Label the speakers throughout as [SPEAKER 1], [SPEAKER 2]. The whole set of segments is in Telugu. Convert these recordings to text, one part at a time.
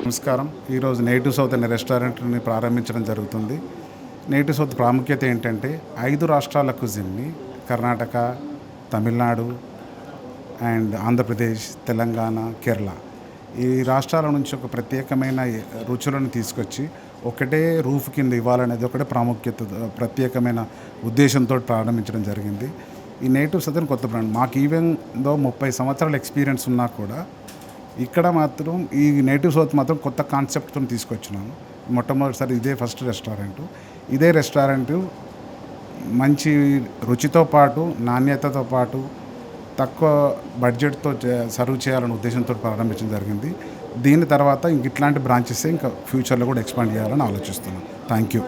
[SPEAKER 1] నమస్కారం. ఈరోజు నేటివ్ సౌత్ అనే రెస్టారెంట్ని ప్రారంభించడం జరుగుతుంది. నేటివ్ సౌత్ ప్రాముఖ్యత ఏంటంటే 5 రాష్ట్రాల కుజిన్ని కర్ణాటక, తమిళనాడు అండ్ ఆంధ్రప్రదేశ్, తెలంగాణ, కేరళ ఈ రాష్ట్రాల నుంచి ఒక ప్రత్యేకమైన రుచులను తీసుకొచ్చి ఒకటే రూఫ్ కింద ఇవ్వాలనేది ఒకటే ప్రత్యేకమైన ఉద్దేశంతో ప్రారంభించడం జరిగింది. ఈ నేటివ్ సౌత్ కొత్త బ్రాండ్ మాకు ఈవెన్లో 30 సంవత్సరాల ఎక్స్పీరియన్స్ ఉన్నా కూడా ఇక్కడ మాత్రం ఈ నేటివ్ సౌత్ మాత్రం కొత్త కాన్సెప్ట్తో తీసుకొచ్చినాను. మొట్టమొదటిసారి ఇదే ఫస్ట్ రెస్టారెంటు. ఇదే రెస్టారెంటు మంచి రుచితో పాటు నాణ్యతతో పాటు తక్కువ బడ్జెట్తో సర్వ్ చేయాలనే ఉద్దేశంతో ప్రారంభించడం జరిగింది. దీని తర్వాత ఇంక ఇట్లాంటి బ్రాంచెస్ ఇంకా ఫ్యూచర్లో కూడా ఎక్స్పాండ్ చేయాలని ఆలోచిస్తున్నాను. Thank you.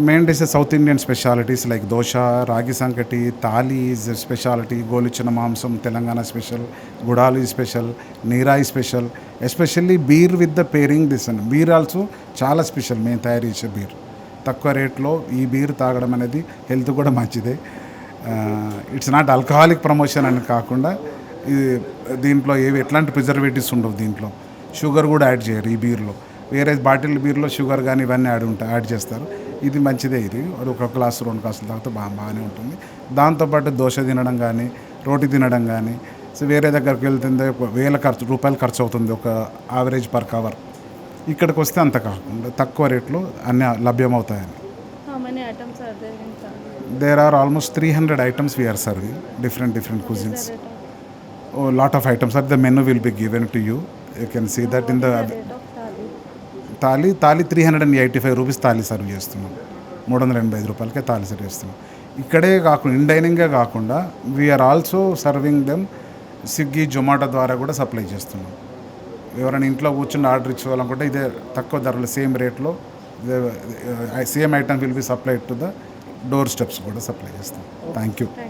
[SPEAKER 1] Main dishes South Indian specialties like dosa, ragi sangati, thali is specialty, golichina mamsam Telangana special, gudalu is special, నీరాయి special, especially beer with the pairing this and beer also చాలా స్పెషల్. మేము తయారు చేసే బీర్ తక్కువ రేట్లో ఈ బీర్ తాగడం అనేది హెల్త్ కూడా మంచిదే. ఇట్స్ నాట్ ఆల్కహాలిక్ ప్రమోషన్ అని కాకుండా దీంట్లో ఎట్లాంటి ప్రిజర్వేటివ్స్ ఉండవు. దీంట్లో షుగర్ కూడా యాడ్ చేయరు ఈ బీర్లో. వేరే బాటిల్ బీర్లో షుగర్ కానీ ఇవన్నీ యాడ్ చేస్తారు. ఇది మంచిదే. ఇది ఒక గ్లాసు 2 గ్లాసులు తాగితే బాగానే ఉంటుంది. దాంతోపాటు దోశ తినడం కానీ, రోటీ తినడం కానీ, సో వేరే దగ్గరికి వెళ్తుందే రూపాయలు ఖర్చు అవుతుంది ఒక యావరేజ్ పర్ కవర్. ఇక్కడికి వస్తే అంత కాకుండా తక్కువ రేట్లో అన్నీ లభ్యమవుతాయని. There are almost 300 items we are serving, different cuisines. Lot of items are the menu will be given to you. You can see that in the thali 385 rupees thali serve చేస్తున్నాం. 385 రూపాయలకే థాలీ సర్వ్ చేస్తున్నాం. ఇక్కడే కాకుండా ఇన్ డైనింగే కాకుండా we are also serving them Swiggy, Zomato ద్వారా కూడా సప్లై చేస్తున్నాం. ఎవరైనా ఇంట్లో కూర్చుని ఆర్డర్ ఇచ్చుకోవాలనుకుంటే ఇదే తక్కువ ధరలో సేమ్ రేట్లో same item will be supplied to the door steps కూడా సప్లై చేస్తాం. Thank you.